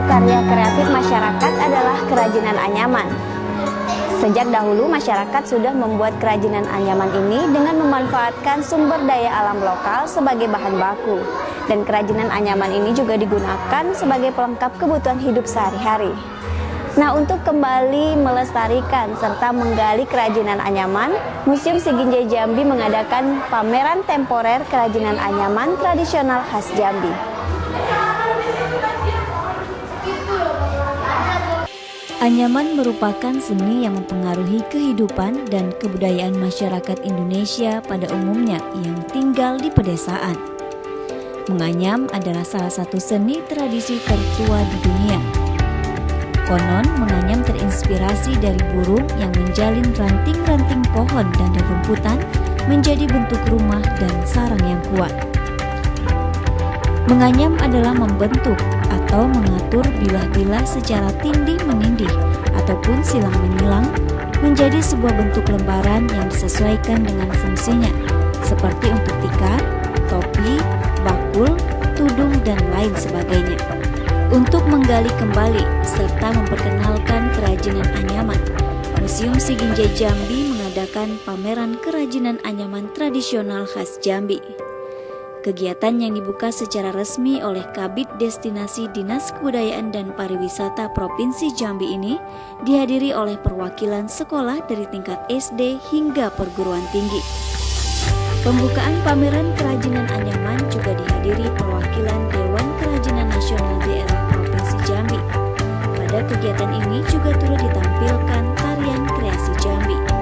karya kreatif masyarakat adalah kerajinan anyaman. Sejak dahulu masyarakat sudah membuat kerajinan anyaman ini dengan memanfaatkan sumber daya alam lokal sebagai bahan baku. Dan kerajinan anyaman ini juga digunakan sebagai pelengkap kebutuhan hidup sehari-hari. Nah, untuk kembali melestarikan serta menggali kerajinan anyaman, Museum Siginjai Jambi mengadakan pameran temporer kerajinan anyaman tradisional khas Jambi. Anyaman merupakan seni yang mempengaruhi kehidupan dan kebudayaan masyarakat Indonesia pada umumnya yang tinggal di pedesaan. Menganyam adalah salah satu seni tradisi tertua di dunia. Konon, menganyam terinspirasi dari burung yang menjalin ranting-ranting pohon dan rerumputan menjadi bentuk rumah dan sarang yang kuat. Menganyam adalah membentuk atau mengatur bilah-bilah secara tindih-menindih ataupun silang-menyilang menjadi sebuah bentuk lembaran yang disesuaikan dengan fungsinya, seperti untuk tikar, topi, bakul, tudung, dan lain sebagainya. Untuk menggali kembali serta memperkenalkan kerajinan anyaman, Museum Siginjai Jambi mengadakan pameran kerajinan anyaman tradisional khas Jambi. Kegiatan yang dibuka secara resmi oleh Kabid Destinasi Dinas Kebudayaan dan Pariwisata Provinsi Jambi ini dihadiri oleh perwakilan sekolah dari tingkat SD hingga perguruan tinggi. Pembukaan pameran kerajinan anyaman juga dihadiri perwakilan Dewan Kerajinan Nasional Daerah Provinsi Jambi. Pada kegiatan ini juga turut ditampilkan tarian kreasi Jambi.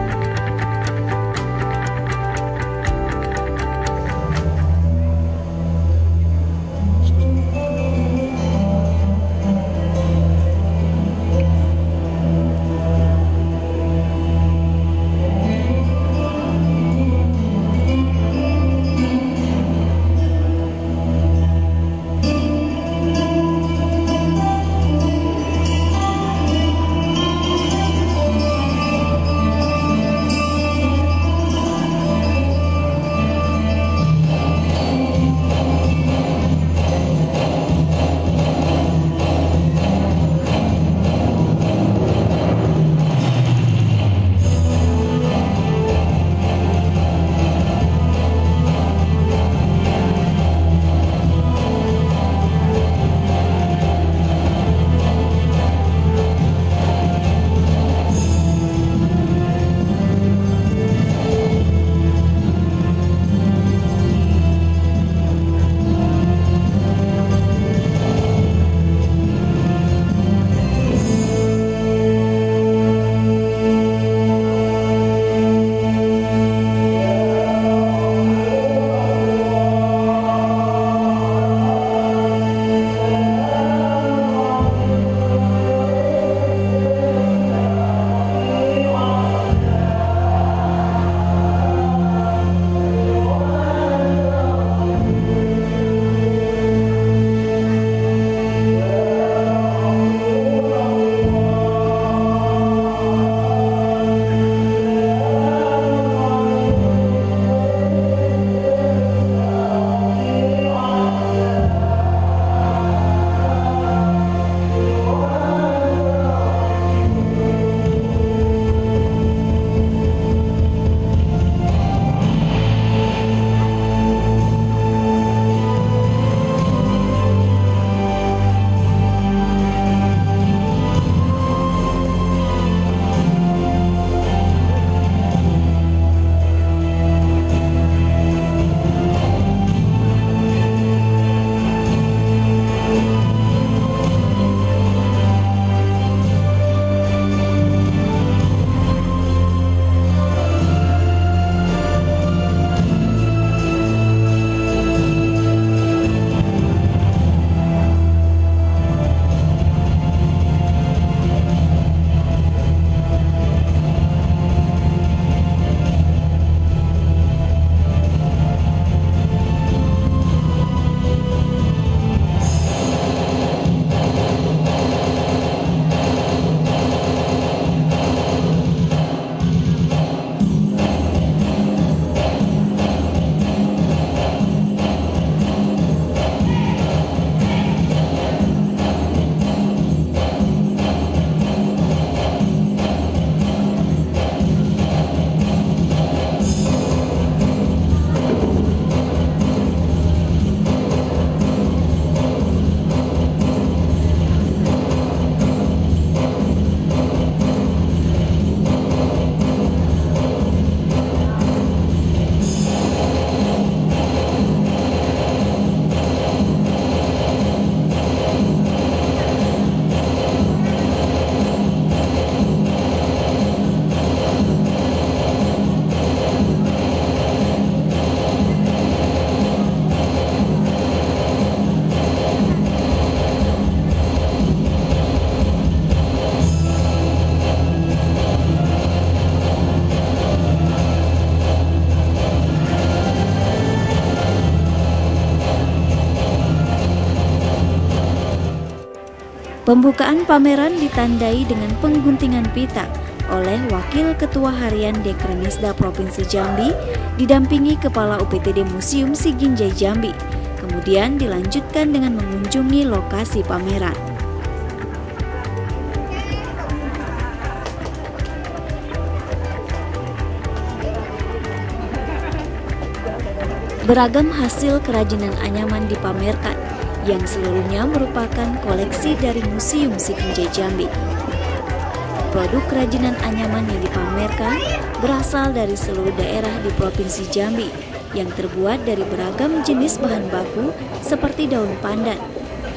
Pembukaan pameran ditandai dengan pengguntingan pita oleh Wakil Ketua Harian Dekrenisda Provinsi Jambi didampingi Kepala UPTD Museum Siginjai Jambi. Kemudian dilanjutkan dengan mengunjungi lokasi pameran. Beragam hasil kerajinan anyaman dipamerkan, yang seluruhnya merupakan koleksi dari Museum Siginjai Jambi. Produk kerajinan anyaman yang dipamerkan berasal dari seluruh daerah di Provinsi Jambi, yang terbuat dari beragam jenis bahan baku seperti daun pandan,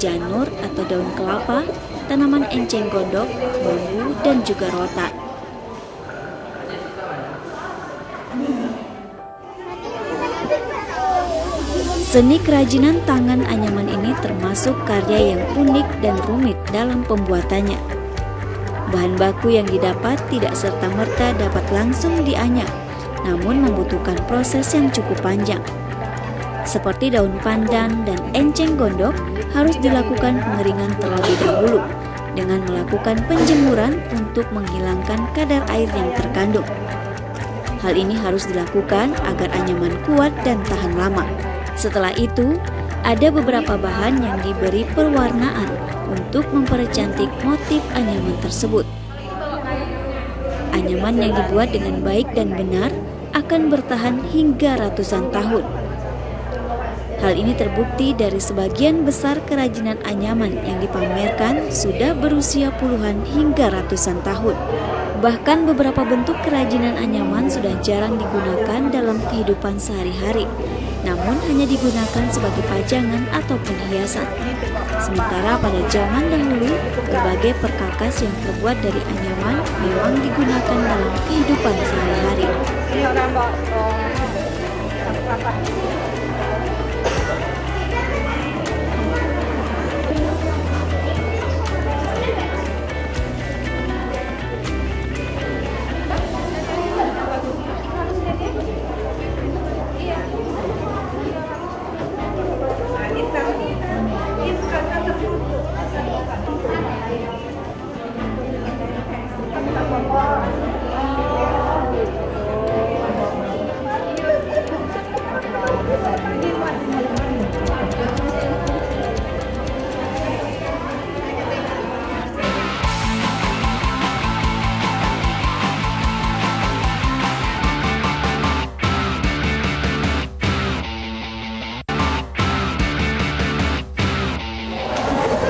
janur atau daun kelapa, tanaman enceng gondok, bambu, dan juga rotan. Seni kerajinan tangan anyaman ini termasuk karya yang unik dan rumit dalam pembuatannya. Bahan baku yang didapat tidak serta-merta dapat langsung dianyam, namun membutuhkan proses yang cukup panjang. Seperti daun pandan dan enceng gondok harus dilakukan pengeringan terlebih dahulu dengan melakukan penjemuran untuk menghilangkan kadar air yang terkandung. Hal ini harus dilakukan agar anyaman kuat dan tahan lama. Setelah itu, ada beberapa bahan yang diberi pewarnaan untuk mempercantik motif anyaman tersebut. Anyaman yang dibuat dengan baik dan benar akan bertahan hingga ratusan tahun. Hal ini terbukti dari sebagian besar kerajinan anyaman yang dipamerkan sudah berusia puluhan hingga ratusan tahun. Bahkan beberapa bentuk kerajinan anyaman sudah jarang digunakan dalam kehidupan sehari-hari, namun hanya digunakan sebagai pajangan ataupun hiasan. Sementara pada zaman dahulu, berbagai perkakas yang terbuat dari anyaman memang digunakan dalam kehidupan sehari-hari.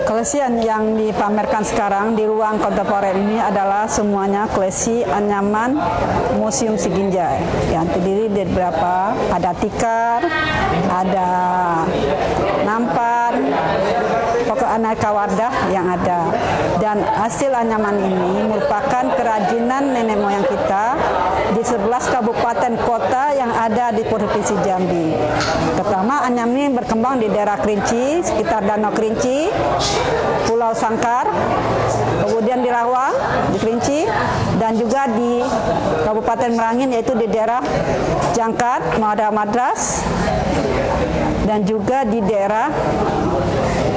Koleksi yang dipamerkan sekarang di ruang kontemporer ini adalah semuanya koleksi anyaman Museum Siginjai yang terdiri dari beberapa, ada tikar, ada nampan, pokok aneka wadah yang ada. Dan hasil anyaman ini merupakan kerajinan nenek moyang kita di 11 kabupaten kota yang ada di Provinsi Jambi. Pertama, anyaman ini berkembang di daerah Kerinci, sekitar Danau Kerinci, Pulau Sangkar, kemudian di Rawang, di Kerinci, dan juga di Kabupaten Merangin, yaitu di daerah Jangkat, Madras, dan juga di daerah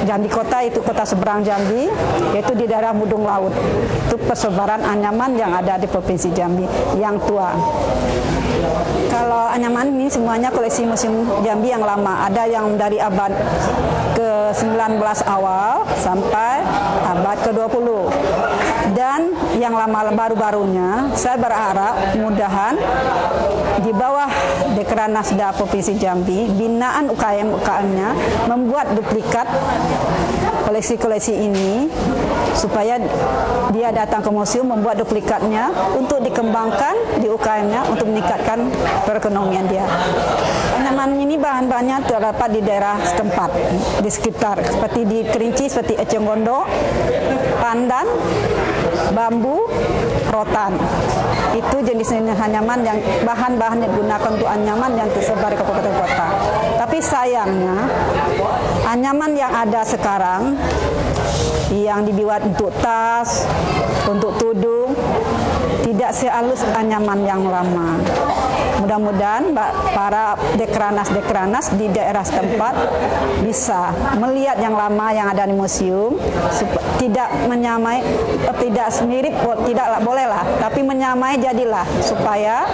Jambi Kota, itu kota seberang Jambi, yaitu di daerah Mudung Laut. Itu persebaran anyaman yang ada di Provinsi Jambi yang tua. Kalau anyaman ini semuanya koleksi Museum Jambi yang lama, ada yang dari abad ke-19 awal sampai abad ke-20. Dan yang lama baru-barunya, saya berharap mudahan di bawah Dekranasda Provinsi Jambi, binaan UKM-UKM-nya membuat duplikat koleksi-koleksi ini supaya dia datang ke museum membuat duplikatnya untuk dikembangkan di UKM-nya untuk meningkatkan perekonomian dia. Anyaman ini bahan-bahannya terdapat di daerah setempat, di sekitar, seperti di Kerinci, seperti eceng gondok, pandan, bambu, rotan. Itu jenis anyaman yang bahan-bahan yang digunakan untuk anyaman yang tersebar di kabupaten kota. Tapi sayangnya, anyaman yang ada sekarang yang dibuat untuk tas, untuk tudung, tidak sehalus anyaman yang lama. Mudah-mudahan para dekranas di daerah setempat bisa melihat yang lama yang ada di museum, tidak menyamai, tidak mirip, tidak bolehlah, tapi menyamai jadilah, supaya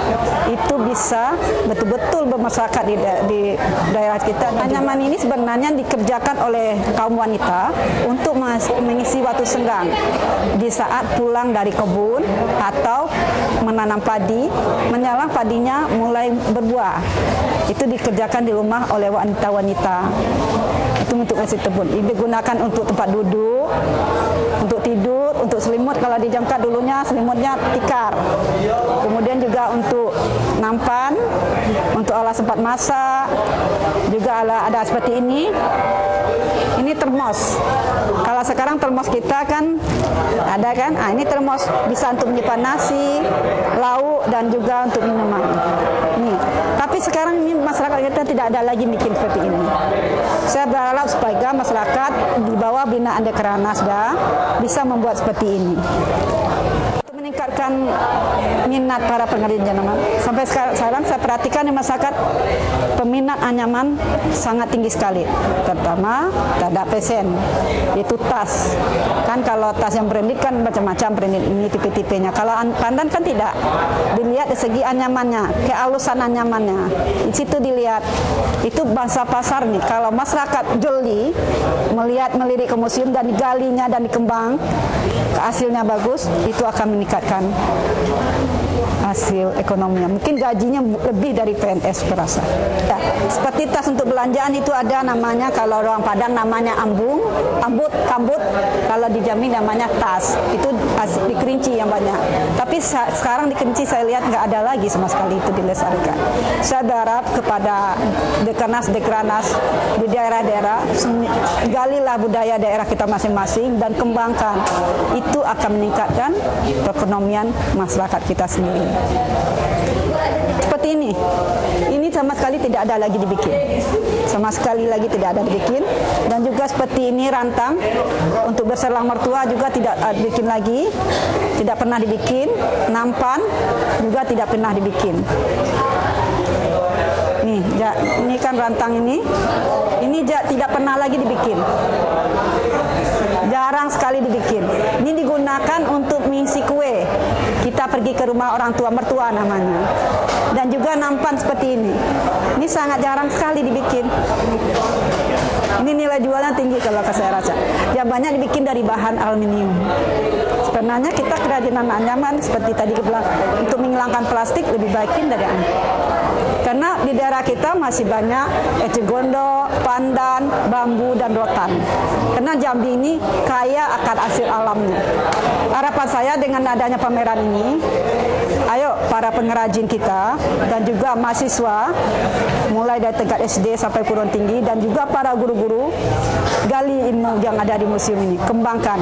itu bisa betul-betul bermasyarakat di daerah kita. Anyaman ini sebenarnya dikerjakan oleh kaum wanita untuk mengisi waktu senggang di saat pulang dari kebun atau menanam padi, menyalang padinya mulai berbuah. Itu dikerjakan di rumah oleh wanita-wanita. Itu untuk mengisi kebun. Digunakan untuk tempat duduk, untuk tidur, untuk selimut. Kalau di Jamkat dulunya selimutnya tikar. Kemudian juga untuk nampan, untuk alas tempat masak, juga ada seperti ini. Ini termos. Kalau sekarang termos kita kan ada kan, ini termos bisa untuk menyimpan nasi, lauk dan juga untuk minuman. Nih. Tapi sekarang ini masyarakat kita tidak ada lagi bikin seperti ini. Saya berharap supaya masyarakat di bawah binaan Dekranasda bisa membuat seperti ini. Meningkatkan minat para pengrajin anyaman. Sampai sekarang saya perhatikan di masyarakat peminat anyaman sangat tinggi sekali, terutama terhadap pesen, itu tas. Kan kalau tas yang branded kan macam-macam branded ini tipe-tipenya. Kalau pandan kan tidak. Dilihat dari segi anyamannya, kehalusan anyamannya. Di situ dilihat. Itu bangsa pasar nih. Kalau masyarakat jeli melirik ke museum dan digalinya dan dikembang, hasilnya bagus, itu akan meningkatkan hasil ekonominya. Mungkin gajinya lebih dari PNS perasa. Ya, seperti tas untuk belanjaan itu ada namanya, kalau orang Padang namanya ambut. Kalau di Jambi namanya tas. Itu di Kerinci yang banyak. Tapi sekarang di Kerinci saya lihat nggak ada lagi sama sekali itu dilestarikan. Saya berharap kepada dekranas di daerah-daerah, galilah budaya daerah kita masing-masing dan kembangkan. Itu akan meningkatkan perekonomian masyarakat kita sendiri. Seperti ini sama sekali tidak ada lagi dibikin, sama sekali lagi tidak ada dibikin. Dan juga seperti ini rantang untuk berselang mertua juga tidak dibikin lagi, tidak pernah dibikin. Nampan juga tidak pernah dibikin. Nih, ini kan rantang ini tidak pernah lagi dibikin. Jarang sekali dibikin. Ini digunakan untuk mengisi kue. Kita pergi ke rumah orang tua mertua namanya. Dan juga nampan seperti ini. Ini sangat jarang sekali dibikin. Ini nilai jualnya tinggi kalau saya rasa. Ya banyak dibikin dari bahan aluminium. Sebenarnya kita kerajinan anyaman seperti tadi kita bilang, untuk menghilangkan plastik lebih baikin dari anyaman. Karena di daerah kita masih banyak eceng gondok, pandan, bambu, dan rotan. Karena Jambi ini kaya akan hasil alamnya. Harapan saya dengan adanya pameran ini, ayo para pengrajin kita dan juga mahasiswa, mulai dari tingkat SD sampai perguruan tinggi, dan juga para guru-guru, gali ilmu yang ada di museum ini, kembangkan.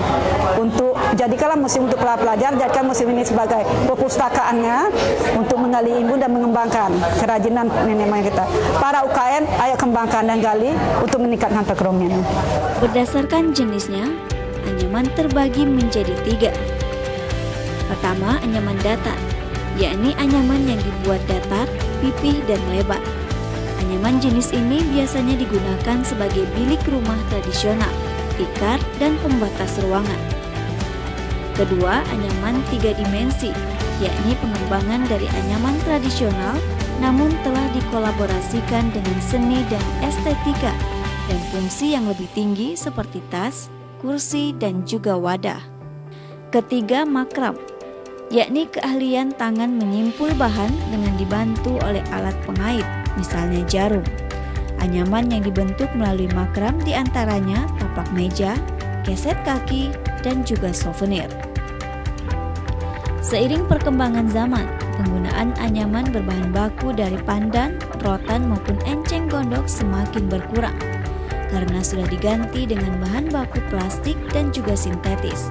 Jadikanlah museum untuk pelajar, jadikan museum ini sebagai perpustakaannya untuk menggali ilmu dan mengembangkan kerajinan nenek moyang kita. Para UKM, ayo kembangkan dan gali untuk meningkatkan perekonomian. Berdasarkan jenisnya, anyaman terbagi menjadi 3. Pertama, anyaman datar, yakni anyaman yang dibuat datar, pipih, dan lebar. Anyaman jenis ini biasanya digunakan sebagai bilik rumah tradisional, tikar, dan pembatas ruangan. Kedua, anyaman 3 dimensi, yakni pengembangan dari anyaman tradisional namun telah dikolaborasikan dengan seni dan estetika dan fungsi yang lebih tinggi seperti tas, kursi, dan juga wadah. Ketiga, makram, yakni keahlian tangan menyimpul bahan dengan dibantu oleh alat pengait, misalnya jarum. Anyaman yang dibentuk melalui makram diantaranya taplak meja, keset kaki, dan juga souvenir. Seiring perkembangan zaman, penggunaan anyaman berbahan baku dari pandan, rotan maupun enceng gondok semakin berkurang karena sudah diganti dengan bahan baku plastik dan juga sintetis.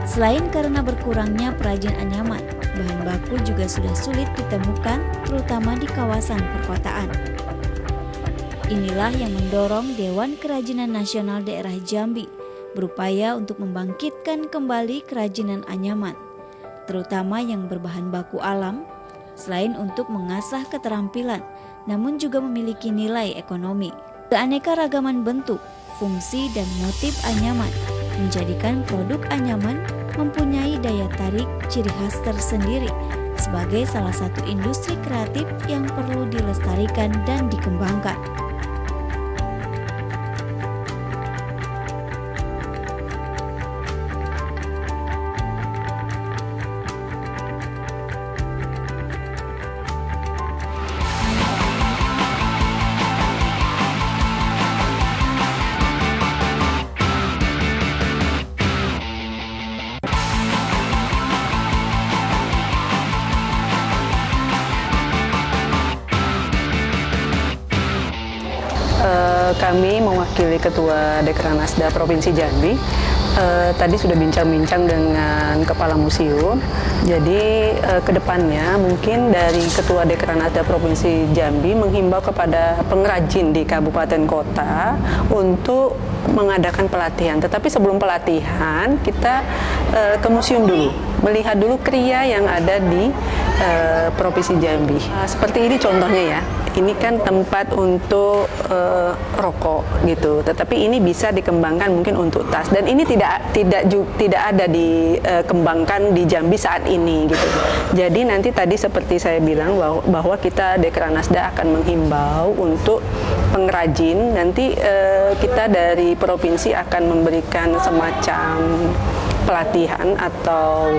Selain karena berkurangnya perajin anyaman, bahan baku juga sudah sulit ditemukan terutama di kawasan perkotaan. Inilah yang mendorong Dewan Kerajinan Nasional Daerah Jambi berupaya untuk membangkitkan kembali kerajinan anyaman, terutama yang berbahan baku alam, selain untuk mengasah keterampilan, namun juga memiliki nilai ekonomi. Keanekaragaman bentuk, fungsi, dan motif anyaman menjadikan produk anyaman mempunyai daya tarik ciri khas tersendiri sebagai salah satu industri kreatif yang perlu dilestarikan dan dikembangkan. Kami mewakili Ketua Dekranasda Provinsi Jambi. Tadi sudah bincang-bincang dengan Kepala Museum. Jadi kedepannya mungkin dari Ketua Dekranasda Provinsi Jambi menghimbau kepada pengrajin di kabupaten kota untuk mengadakan pelatihan. Tetapi sebelum pelatihan kita ke museum dulu, melihat dulu kriya yang ada di Provinsi Jambi. Seperti ini contohnya ya. Ini kan tempat untuk rokok gitu, tetapi ini bisa dikembangkan mungkin untuk tas, dan ini tidak ada dikembangkan di Jambi saat ini gitu. Jadi nanti tadi seperti saya bilang bahwa kita Dekranasda akan menghimbau untuk pengrajin, nanti kita dari provinsi akan memberikan semacam pelatihan atau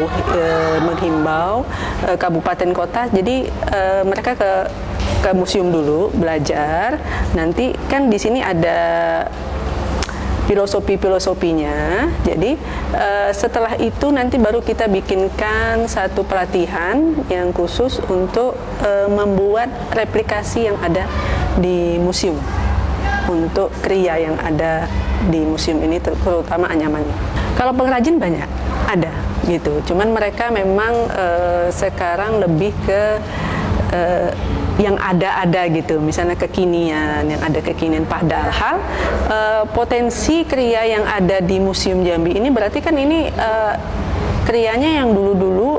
menghimbau kabupaten kota. Jadi mereka ke museum dulu belajar. Nanti kan di sini ada filosofinya. Jadi setelah itu nanti baru kita bikinkan satu pelatihan yang khusus untuk membuat replikasi yang ada di museum, untuk kriya yang ada di museum ini, terutama anyamannya. Kalau pengrajin banyak ada gitu, cuman mereka memang sekarang lebih ke yang ada gitu, misalnya kekinian, yang ada kekinian. Padahal potensi kriya yang ada di Museum Jambi ini berarti kan ini krianya yang dulu-dulu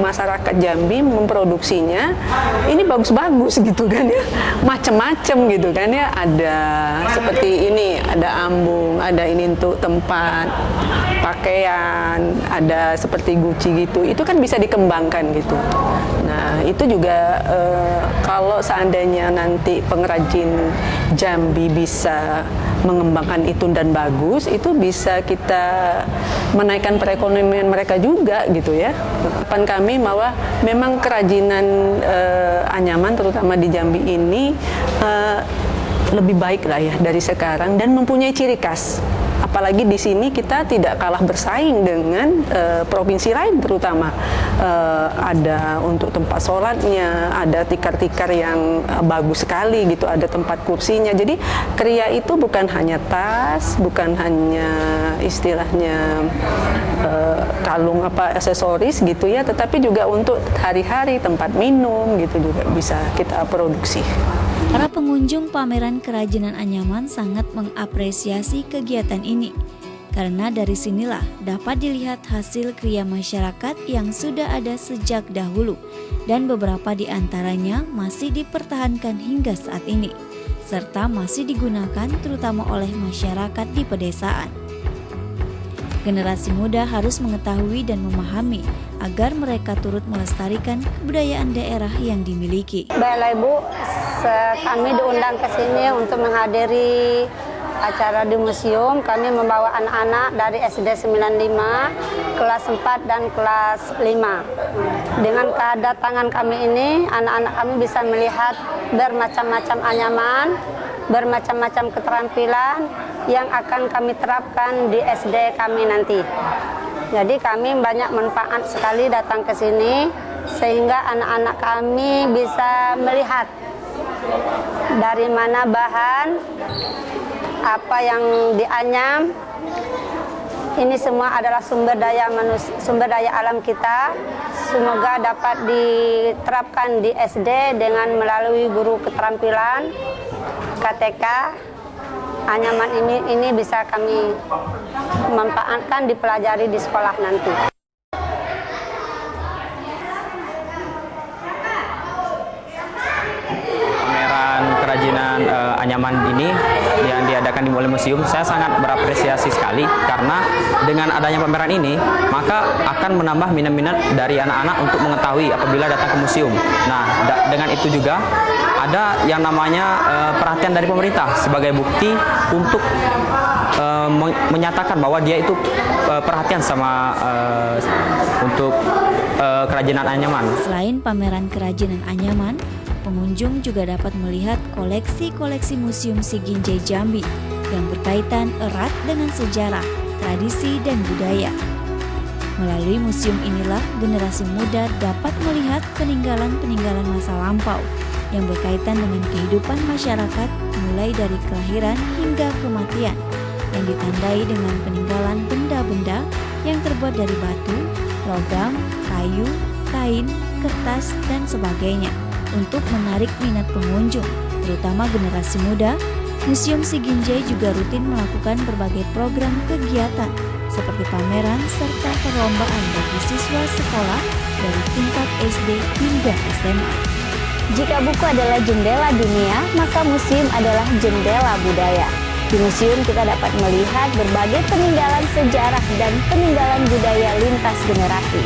masyarakat Jambi memproduksinya ini bagus-bagus gitu kan ya, macem-macem gitu kan ya, ada seperti ini, ada ambung, ada ini untuk tempat pakaian, ada seperti guci gitu, itu kan bisa dikembangkan gitu. Nah itu juga kalau seandainya nanti pengrajin Jambi bisa mengembangkan itu dan bagus, itu bisa kita menaikkan perekonomian mereka juga gitu ya. Harapan kami bahwa memang kerajinan anyaman terutama di Jambi ini lebih baik lah ya dari sekarang dan mempunyai ciri khas. Apalagi di sini kita tidak kalah bersaing dengan provinsi lain, terutama ada untuk tempat sholatnya, ada tikar-tikar yang bagus sekali gitu, ada tempat kursinya. Jadi kriya itu bukan hanya tas, bukan hanya istilahnya kalung apa aksesoris gitu ya, tetapi juga untuk hari-hari tempat minum gitu juga bisa kita produksi. Para pengunjung pameran kerajinan anyaman sangat mengapresiasi kegiatan ini, karena dari sinilah dapat dilihat hasil kriya masyarakat yang sudah ada sejak dahulu, dan beberapa di antaranya masih dipertahankan hingga saat ini, serta masih digunakan terutama oleh masyarakat di pedesaan. Generasi muda harus mengetahui dan memahami agar mereka turut melestarikan kebudayaan daerah yang dimiliki. Baiklah Ibu, kami diundang ke sini untuk menghadiri acara di museum. Kami membawa anak-anak dari SD 95, kelas 4 dan kelas 5. Dengan kedatangan kami ini, anak-anak kami bisa melihat bermacam-macam anyaman, bermacam-macam keterampilan yang akan kami terapkan di SD kami nanti. Jadi kami banyak manfaat sekali datang ke sini, sehingga anak-anak kami bisa melihat dari mana bahan, apa yang dianyam. Ini semua adalah sumber daya alam kita. Semoga dapat diterapkan di SD dengan melalui guru keterampilan KTK. Anyaman ini bisa kami manfaatkan dipelajari di sekolah nanti. anyaman ini yang diadakan di oleh museum, saya sangat berapresiasi sekali karena dengan adanya pameran ini maka akan menambah minat-minat dari anak-anak untuk mengetahui apabila datang ke museum. Nah, dengan itu juga ada yang namanya perhatian dari pemerintah sebagai bukti untuk menyatakan bahwa dia itu perhatian sama untuk kerajinan anyaman. Selain pameran kerajinan anyaman, pengunjung juga dapat melihat koleksi-koleksi Museum Siginjai Jambi yang berkaitan erat dengan sejarah, tradisi, dan budaya. Melalui museum inilah generasi muda dapat melihat peninggalan-peninggalan masa lampau yang berkaitan dengan kehidupan masyarakat mulai dari kelahiran hingga kematian, yang ditandai dengan peninggalan benda-benda yang terbuat dari batu, logam, kayu, kain, kertas, dan sebagainya. Untuk menarik minat pengunjung, terutama generasi muda, Museum Siginjai juga rutin melakukan berbagai program kegiatan seperti pameran serta perlombaan bagi siswa sekolah dari tingkat SD hingga SMA. Jika buku adalah jendela dunia, maka museum adalah jendela budaya. Di museum kita dapat melihat berbagai peninggalan sejarah dan peninggalan budaya lintas generasi.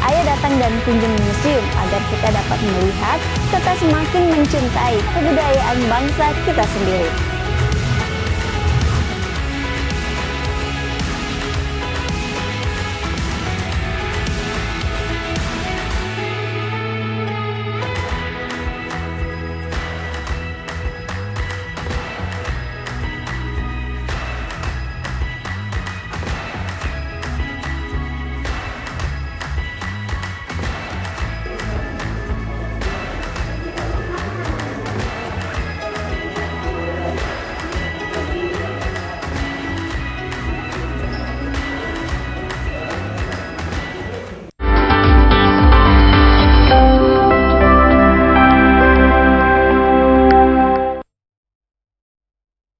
Ayo datang dan kunjungi museum agar kita dapat melihat serta semakin mencintai kebudayaan bangsa kita sendiri.